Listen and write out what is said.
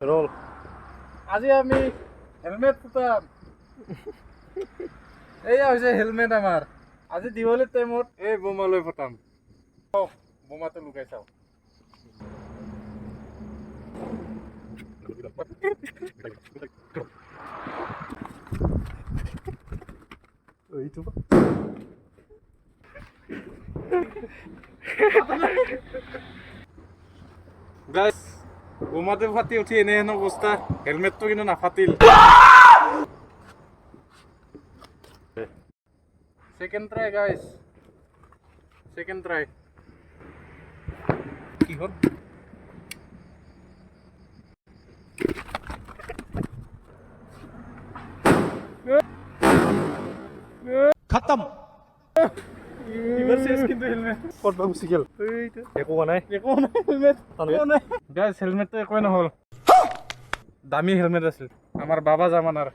roll আজি আমি helmet ফুটাম এইয়া হৈছে হেলমেট আমাৰ আজি দিৱালীৰ টাইমত এই বোমা লৈ ফুটাম বোমাটো লুকাই চাওঁ এইটো গাইস বোমাটো ফাটি উঠি এনে হেন অৱস্থা হেলমেটটো কিন্তু নাফাটিল second try guys second try কি হল খতম এবার শেষ কিন্তু হেলমেট কতবা গুচি গেল এইটো একো হোৱা নাই একো নাই হেলমেট গাইস হেলমেটটো একোই নহল দামী হেলমেট আছিল আমাৰ বাবা জামানাৰ